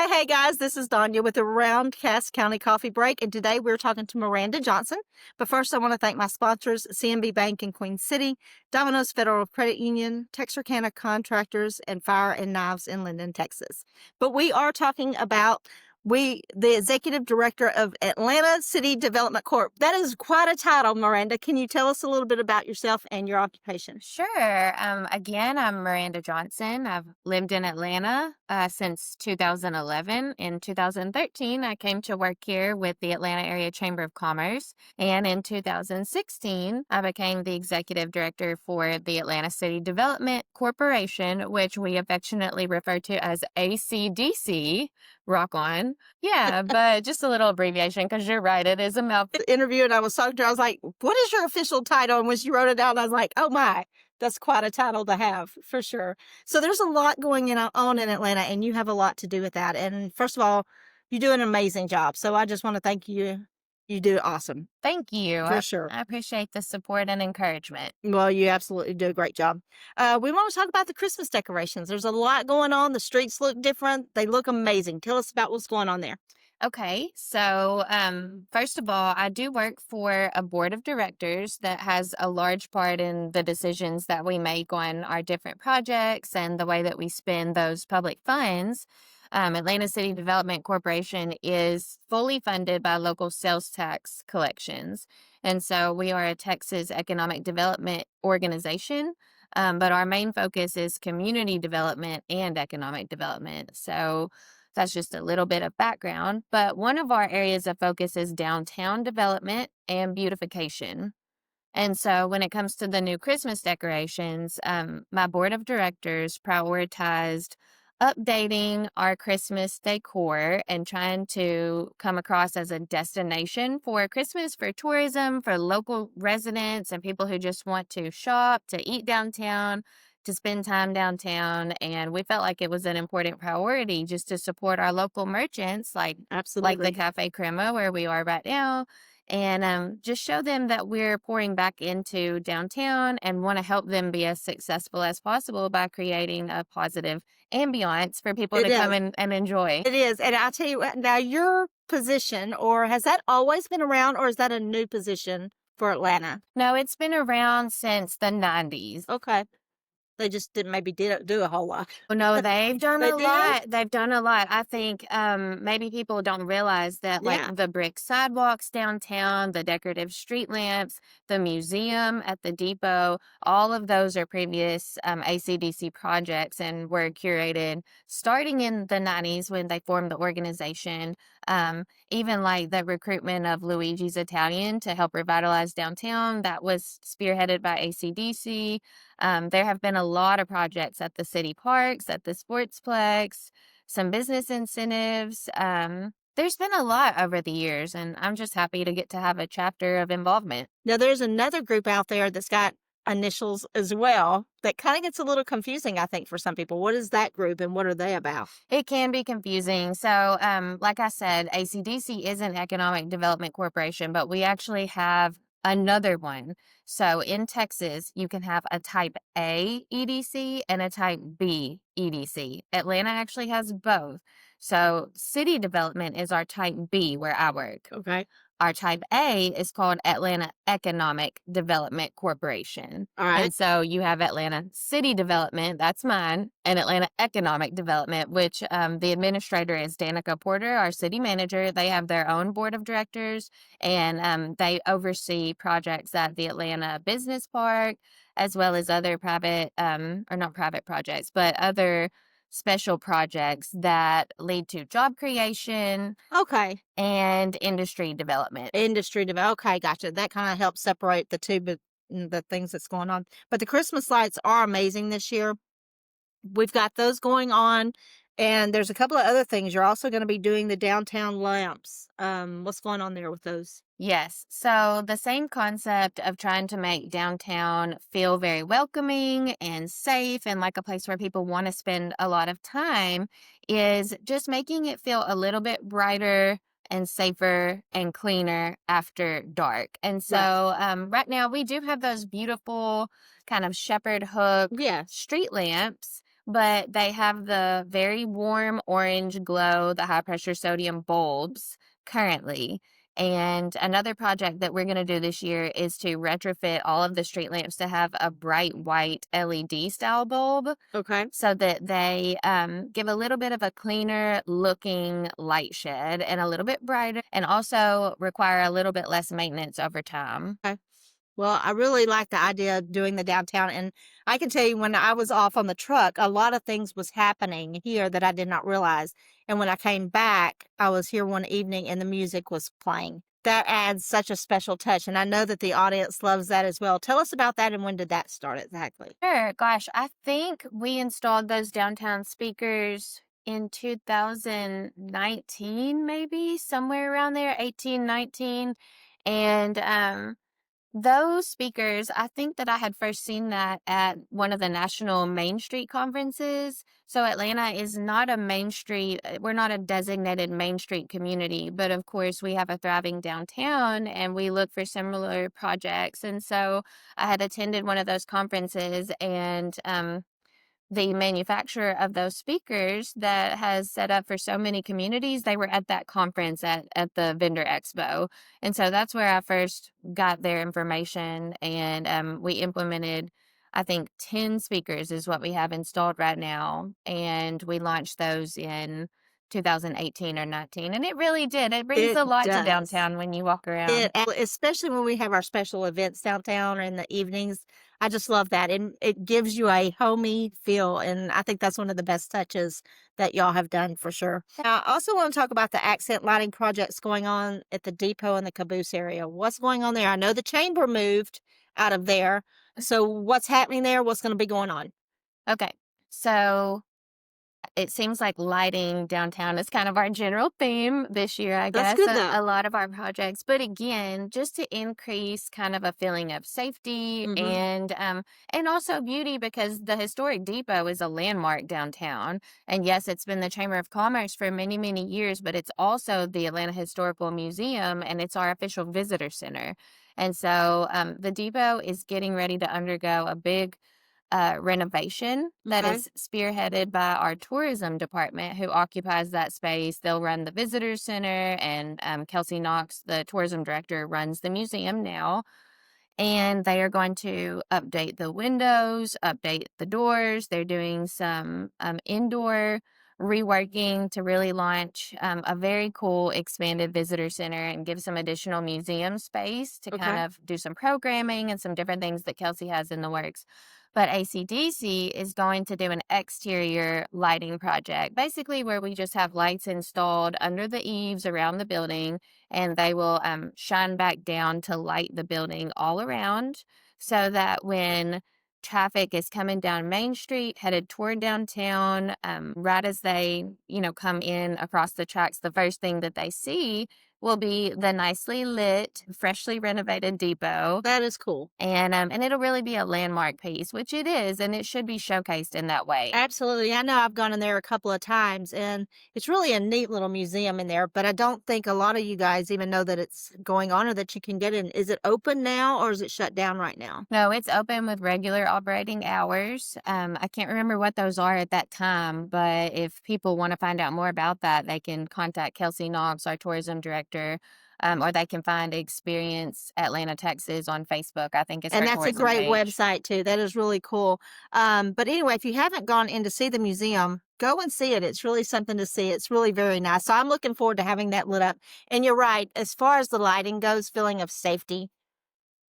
Hey guys, this is Donya with the Roundcast County Coffee Break, and today we're talking to Miranda Johnson. But first, I want to thank my sponsors, CMB Bank in Queen City, Domino's Federal Credit Union, Texarkana Contractors, and Fire and Knives in Linden, Texas. But we are talking about the executive director of Atlanta City Development Corp. That is quite a title, Miranda. Can you tell us a little bit about yourself and your occupation? Sure. Again, I'm Miranda Johnson. I've lived in Atlanta since 2011. In 2013, I came to work here with the Atlanta Area Chamber of Commerce. And in 2016, I became the executive director for the Atlanta City Development Corporation, which we affectionately refer to as ACDC. Rock on. Yeah, but just a little abbreviation because you're right. It is a mouthful. Interview, and I was talking to her. I was like, "What is your official title?" And when she wrote it down, I was like, "Oh my, that's quite a title to have for sure." So there's a lot on in Atlanta, and you have a lot to do with that. And first of all, you do an amazing job. So I just want to thank you. You do awesome Thank you. for I, sure. I appreciate the support and encouragement. Well, you absolutely do a great job. We want to talk about the Christmas decorations. There's a lot going on. The streets look different. They look amazing. Tell us about what's going on there. Okay, so first of all, I do work for a board of directors that has a large part in the decisions that we make on our different projects and the way that we spend those public funds. Atlanta City Development Corporation is fully funded by local sales tax collections. And so we are a Texas economic development organization, but our main focus is community development and economic development. So that's just a little bit of background. But one of our areas of focus is downtown development and beautification. And so when it comes to the new Christmas decorations, my board of directors prioritized updating our Christmas decor and trying to come across as a destination for Christmas, for tourism, for local residents and people who just want to shop, to eat downtown, to spend time downtown. And we felt like it was an important priority just to support our local merchants, like the Absolutely. Cafe Crema where we are right now, and just show them that we're pouring back into downtown and want to help them be as successful as possible by creating a positive ambiance for people It to come is. and enjoy. It is. And I'll tell you what, now your position, or has that always been around, or is that a new position for Atlanta? No, it's been around since the 90s. Okay. They just didn't maybe did do a whole lot. Oh, no, they've done They a did? lot. They've done a lot. I think maybe people don't realize that, like Yeah. the brick sidewalks downtown, the decorative street lamps, the museum at the depot, all of those are previous ACDC projects and were curated starting in the 90s when they formed the organization. Even like the recruitment of Luigi's Italian to help revitalize downtown, that was spearheaded by ACDC. There have been a lot of projects at the city parks, at the sportsplex, some business incentives. There's been a lot over the years, and I'm just happy to get to have a chapter of involvement. Now there's another group out there that's got initials as well that kind of gets a little confusing, I think, for some people. What is that group and what are they about? It can be confusing. So, like I said, ACDC is an economic development corporation, but we actually have another one. So in Texas, you can have a type A EDC and a type B EDC. Atlanta actually has both. So city development is our type B where I work. Okay. Our type A is called Atlanta Economic Development Corporation. All right. And so you have Atlanta City Development, that's mine, and Atlanta Economic Development, which the administrator is Danica Porter, our city manager. They have their own board of directors, and they oversee projects at the Atlanta Business Park, as well as other private, or not private projects, but other special projects that lead to job creation Okay. and industry development. Industry development. Okay, gotcha. That kind of helps separate the two, but the things that's going on. But the Christmas lights are amazing this year. We've got those going on, and there's a couple of other things. You're also going to be doing the downtown lamps. What's going on there with those? Yes. So the same concept of trying to make downtown feel very welcoming and safe and like a place where people want to spend a lot of time is just making it feel a little bit brighter and safer and cleaner after dark. And so right now we do have those beautiful kind of shepherd hook Yeah. street lamps, but they have the very warm orange glow, the high pressure sodium bulbs currently. And another project that we're going to do this year is to retrofit all of the street lamps to have a bright white LED style bulb Okay. so that they give a little bit of a cleaner looking light shed and a little bit brighter, and also require a little bit less maintenance over time. Okay. Well, I really like the idea of doing the downtown, and I can tell you when I was off on the truck, a lot of things was happening here that I did not realize. And when I came back, I was here one evening and the music was playing. That adds such a special touch, and I know that the audience loves that as well. Tell us about that and when did that start exactly? Sure. Gosh, I think we installed those downtown speakers in 2019, maybe somewhere around there, 18, 19. And those speakers, I think that I had first seen that at one of the national Main Street conferences. So Atlanta is not a Main Street, we're not a designated Main Street community, but of course we have a thriving downtown and we look for similar projects. And so I had attended one of those conferences, and the manufacturer of those speakers that has set up for so many communities, they were at that conference at the vendor expo. And so that's where I first got their information. And we implemented, I think, 10 speakers is what we have installed right now. And we launched those in 2018 or 19. And it really did. It brings It a lot to does. downtown when you walk around. Especially when we have our special events downtown or in the evenings. I just love that. And it gives you a homey feel. And I think that's one of the best touches that y'all have done for sure. Now, I also want to talk about the accent lighting projects going on at the depot and the caboose area. What's going on there? I know the chamber moved out of there. So what's happening there? What's going to be going on? Okay. So it seems like lighting downtown is kind of our general theme this year, I That's guess, good though. a lot of our projects. But again, just to increase kind of a feeling of safety Hmm. and also beauty, because the historic depot is a landmark downtown. And yes, it's been the Chamber of Commerce for many, many years, but it's also the Atlanta Historical Museum and it's our official visitor center. And so the depot is getting ready to undergo a big renovation that Okay. is spearheaded by our tourism department, who occupies that space. They'll run the visitor center, and Kelsey Knox, the tourism director, runs the museum now. And they are going to update the windows, update the doors. They're doing some indoor reworking to really launch a very cool expanded visitor center and give some additional museum space to kind Okay. of do some programming and some different things that Kelsey has in the works. But ACDC is going to do an exterior lighting project, basically where we just have lights installed under the eaves around the building, and they will shine back down to light the building all around, so that when traffic is coming down Main Street headed toward downtown, right as they, come in across the tracks, the first thing that they see will be the nicely lit, freshly renovated depot. That is cool. And it'll really be a landmark piece, which it is, and it should be showcased in that way. Absolutely. I know I've gone in there a couple of times and it's really a neat little museum in there, but I don't think a lot of you guys even know that it's going on or that you can get in. Is it open now or is it shut down right now? No, it's open with regular operating hours. I can't remember what those are at that time, but if people want to find out more about that, they can contact Kelsey Knox, our tourism director, or they can find Experience Atlanta, Texas on Facebook. I think it's And her that's a tourism great page. website too. That is really cool. But anyway, if you haven't gone in to see the museum, go and see it. It's really something to see. It's really very nice. So I'm looking forward to having that lit up. And you're right, as far as the lighting goes, feeling of safety,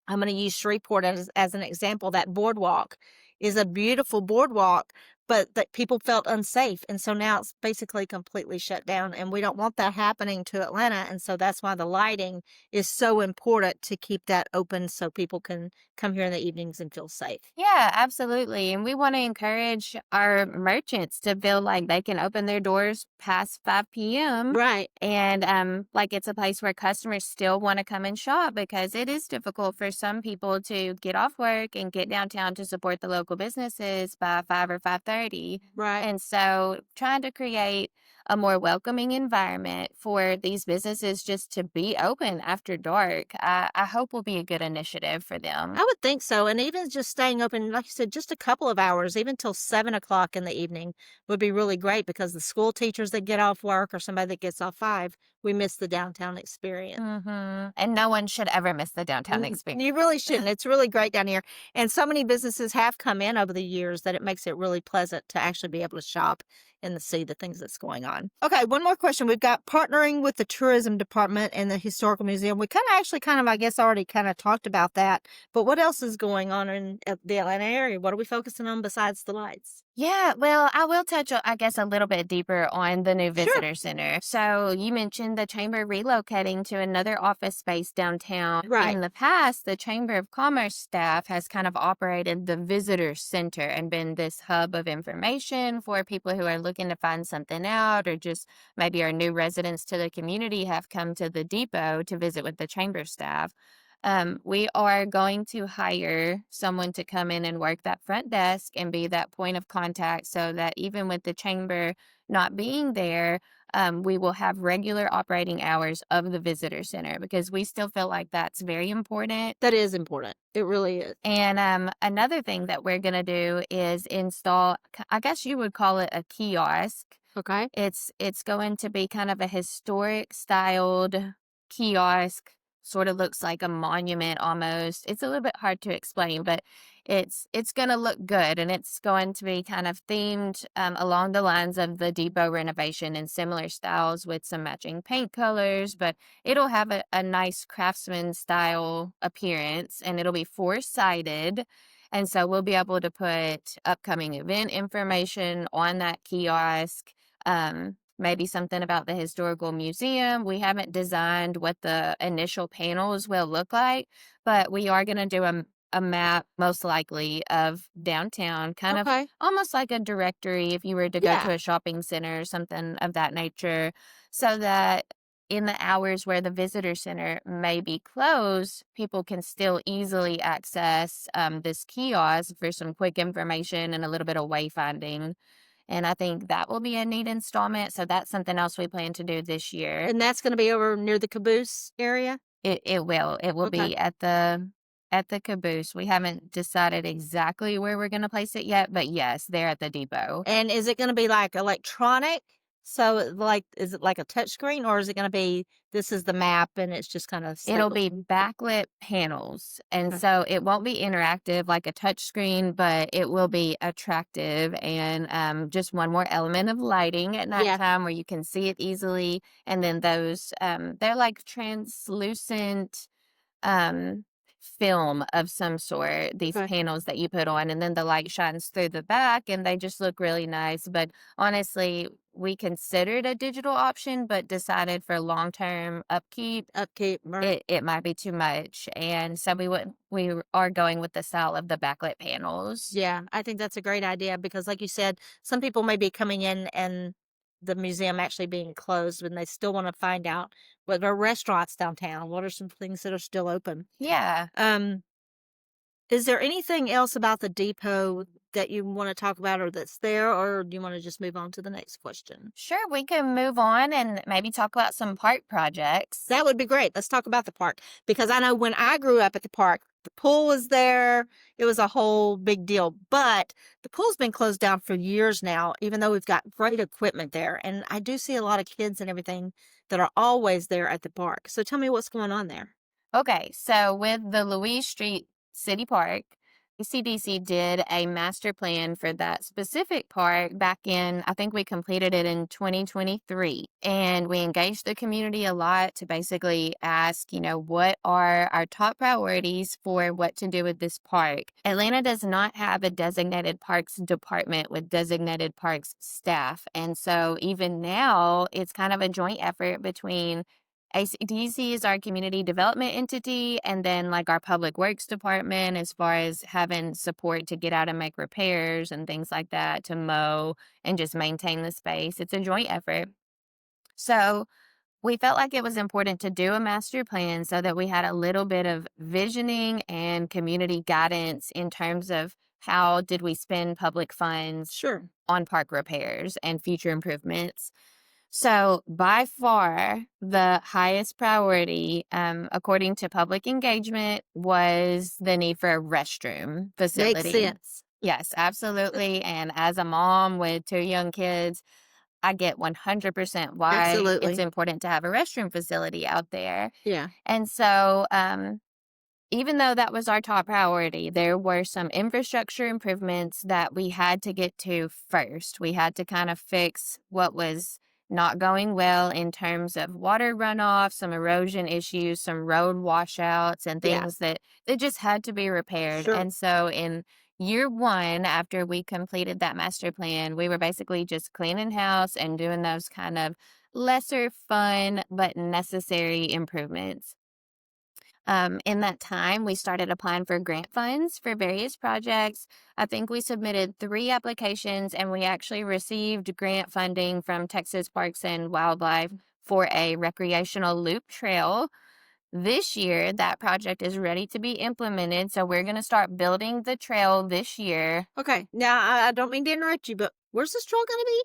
I'm going to use Shreveport as an example. That boardwalk is a beautiful boardwalk, but that people felt unsafe. And so now it's basically completely shut down. And we don't want that happening to Atlanta. And so that's why the lighting is so important to keep that open so people can come here in the evenings and feel safe. Yeah, absolutely. And we want to encourage our merchants to feel like they can open their doors past 5 p.m. Right. And like it's a place where customers still want to come and shop, because it is difficult for some people to get off work and get downtown to support the local businesses by 5 or 5:30. Right. And so trying to create a more welcoming environment for these businesses just to be open after dark, I hope will be a good initiative for them. I would think so, and even just staying open, like you said, just a couple of hours, even till 7 o'clock in the evening would be really great because the school teachers that get off work or somebody that gets off 5, we miss the downtown experience. And no one should ever miss the downtown experience. You really shouldn't. It's really great down here, and so many businesses have come in over the years that it makes it really pleasant to actually be able to shop and see the things that's going on. Okay, one more question. We've got partnering with the tourism department and the historical museum. We I guess, already kind of talked about that. But what else is going on in the Atlanta area? What are we focusing on besides the lights? Yeah, well, I will touch, I guess, a little bit deeper on the new Sure. visitor center. So you mentioned the chamber relocating to another office space downtown. Right. In the past, the Chamber of Commerce staff has kind of operated the visitor center and been this hub of information for people who are looking to find something out, or just maybe our new residents to the community have come to the depot to visit with the chamber staff. We are going to hire someone to come in and work that front desk and be that point of contact so that even with the chamber not being there, we will have regular operating hours of the visitor center because we still feel like that's very important. That is important. It really is. And another thing that we're going to do is install, I guess you would call it a kiosk. Okay. It's going to be kind of a historic styled kiosk, sort of looks like a monument almost. It's a little bit hard to explain, but it's going to look good, and it's going to be kind of themed along the lines of the depot renovation in similar styles with some matching paint colors, but it'll have a nice craftsman style appearance, and it'll be four-sided. And so we'll be able to put upcoming event information on that kiosk. Maybe something about the historical museum. We haven't designed what the initial panels will look like, but we are going to do a map, most likely, of downtown, kind of Okay. almost like a directory if you were to go Yeah. to a shopping center or something of that nature, so that in the hours where the visitor center may be closed, people can still easily access this kiosk for some quick information and a little bit of wayfinding. And I think that will be a neat installment. So that's something else we plan to do this year. And that's gonna be over near the caboose area? It will. It will Okay. be at the caboose. We haven't decided exactly where we're gonna place it yet, but yes, they're at the depot. And is it gonna be, like, electronic? So, is it like a touch screen, or is it gonna be, this is the map and it's just kinda It'll staples be in? backlit panels, and Okay. so it won't be interactive like a touch screen, but it will be attractive and, just one more element of lighting at Yeah. nighttime where you can see it easily, and then those, they're like translucent, um, film of some sort, these Okay. panels that you put on, and then the light shines through the back, and they just look really nice. But honestly, we considered a digital option, but decided for long-term upkeep, Upkeep, right. it might be too much, and so we are going with the style of the backlit panels. Yeah, I think that's a great idea because like you said, some people may be coming in and the museum actually being closed and they still wanna find out what are restaurants downtown, what are some things that are still open. Yeah. Um, is there anything else about the depot that you wanna talk about or that's there, or do you wanna just move on to the next question? Sure, we can move on and maybe talk about some park projects. That would be great. Let's talk about the park because I know when I grew up at the park, the pool was there. It was a whole big deal. But the pool's been closed down for years now, even though we've got great equipment there. And I do see a lot of kids and everything that are always there at the park. So tell me what's going on there. Okay, so with the Louise Street City Park, ACDC did a master plan for that specific park back in, I think we completed it in 2023. And we engaged the community a lot to basically ask, what are our top priorities for what to do with this park? Atlanta does not have a designated parks department with designated parks staff. And so even now, it's kind of a joint effort between ACDC is our community development entity, and then like our public works department, as far as having support to get out and make repairs and things like that, to mow and just maintain the space. It's a joint effort. So we felt like it was important to do a master plan so that we had a little bit of visioning and community guidance in terms of how did we spend public funds Sure. on park repairs and future improvements. So, by far, the highest priority, according to public engagement, was the need for a restroom Makes facility. sense. Yes, absolutely. And as a mom with two young kids, I get 100% why it's Absolutely. important to have a restroom facility out there. Yeah. And so, even though that was our top priority, there were some infrastructure improvements that we had to get to first. We had to kind of fix what was not going well in terms of water runoff, some erosion issues, some road washouts, and Yeah. things that just had to be repaired. Sure. And so in year one, after we completed that master plan, we were basically just cleaning house and doing those kind of lesser fun but necessary improvements. In that time, we started applying for grant funds for various projects. I think we submitted 3 applications and we actually received grant funding from Texas Parks and Wildlife for a recreational loop trail. This year, that project is ready to be implemented. So we're going to start building the trail this year. Okay. Now, I don't mean to interrupt you, but where's this trail going to be?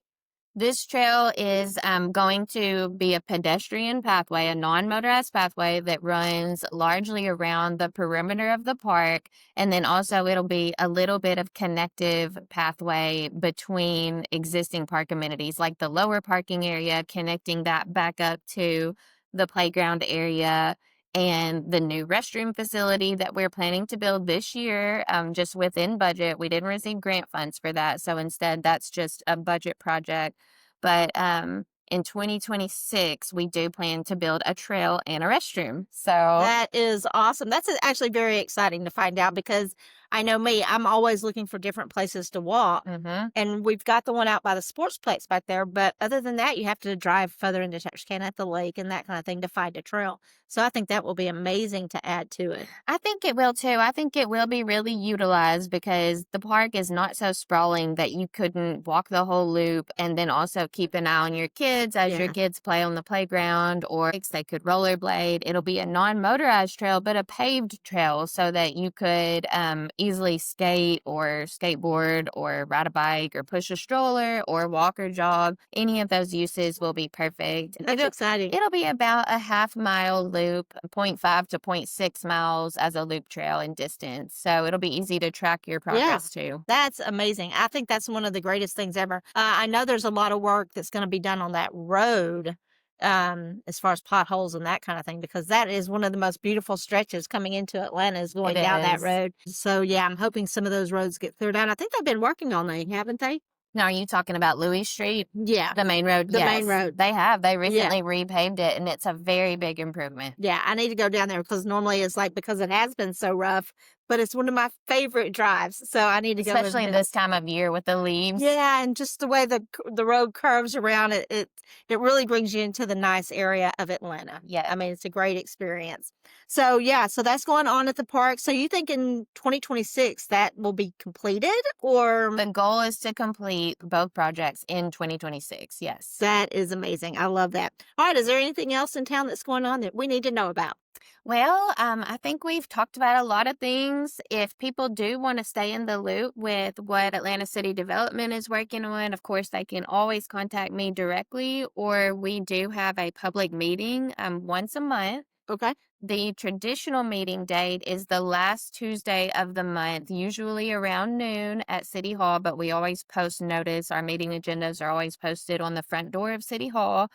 This trail is going to be a pedestrian pathway, a non motorized pathway that runs largely around the perimeter of the park. And then also, it'll be a little bit of connective pathway between existing park amenities, like the lower parking area, connecting that back up to the playground area and the new restroom facility that we're planning to build this year, just within budget. We didn't receive grant funds for that. So instead, that's just a budget project, but in 2026, we do plan to build a trail and a restroom. So, That is awesome. That's actually very exciting to find out because I know me, I'm always looking for different places to walk. mhm. And we've got the one out by the sportsplex back there. But other than that, you have to drive further into Texarkana at the lake and that kind of thing to find a trail. So I think that will be amazing to add to it. I think it will too. I think it will be really utilized because the park is not so sprawling that you couldn't walk the whole loop and then also keep an eye on your kids as your Yeah. kids play on the playground, or they could rollerblade. It'll be a non motorized trail, but a paved trail so that you could easily skate or skateboard or ride a bike or push a stroller or walk or jog. Any of those uses will be perfect. That's exciting. It'll be about a half-mile loop, zero 0.5 to zero 0.6 miles as a loop trail in distance. So it'll be easy to track your Yeah. progress too. That's amazing. I think that's one of the greatest things ever. I know there's a lot of work that's going to be done on that road, as far as potholes and that kind of thing, because that is one of the most beautiful stretches coming into Atlanta is going It down that is. road. So yeah, I'm hoping some of those roads get cleared out. I think they've been working on it, haven't they? Now, are you talking about Louis Street, Yeah, the main road? the main Yes, road. they have. They Yeah. recently repaved it, and it's a very big improvement, Yeah, I need to go down there because normally it's like because it has been so rough, but it's one of my favorite drives. So I need to go especially and this time of year with the leaves. yeah, and just the way the road curves around it, it really brings you into the nice area of Atlanta. Yeah. I mean, it's a great experience. So yeah, so that's going on at the park. So you think in 2026 that will be completed, or The goal is to complete both projects in 2026. Yes. that is amazing. I love that. All right, is there anything else in town that's going on that we need to know about? Well, I think we've talked about a lot of things. If people do want to stay in the loop with what Atlanta City Development is working on, of course, they can always contact me directly, or we do have a public meeting once a month. Okay. The traditional meeting date is the last Tuesday of the month, usually around noon at City Hall, but we always post notice. Our meeting agendas are always posted on the front door of City Hall.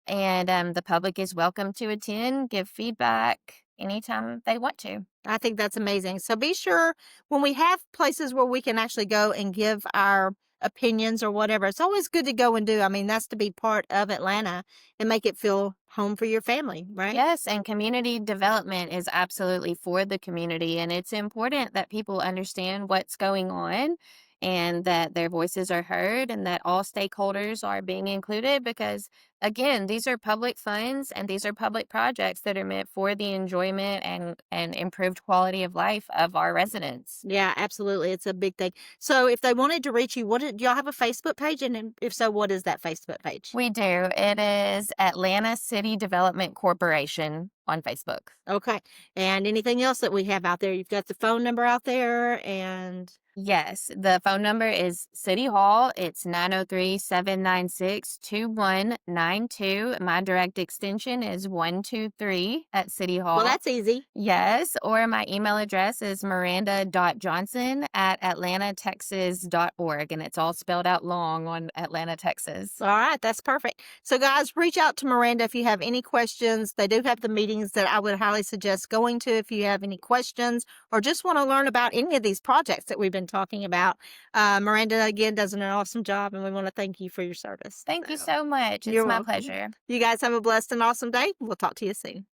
And the public is welcome to attend, give feedback anytime they want to. I think that's amazing. So be sure when we have places where we can actually go and give our opinions or whatever, it's always good to go and do. I mean, that's to be part of Atlanta and make it feel home for your family, right? Yes, and community development is absolutely for the community. And it's important that people understand what's going on and that their voices are heard and that all stakeholders are being included because, again, these are public funds and these are public projects that are meant for the enjoyment and improved quality of life of our residents. Yeah, absolutely. It's a big thing. So if they wanted to reach you, do y'all have a Facebook page? And if so, what is that Facebook page? We do. It is Atlanta City Development Corporation on Facebook. Okay. And anything else that we have out there? You've got the phone number out there and Yes, the phone number is City Hall. It's 903-796-2199. 992. My direct extension is 123 at City Hall. Well, that's easy. Yes, or my email address is miranda.johnson@atlantatexas.org, and it's all spelled out long on Atlanta, Texas. All right, that's perfect. So, guys, reach out to Miranda if you have any questions. They do have the meetings that I would highly suggest going to if you have any questions or just want to learn about any of these projects that we've been talking about. Miranda, again, does an awesome job, and we want to thank you for your service. Thank you so much. It's You're my welcome. pleasure. You guys have a blessed and awesome day. We'll talk to you soon.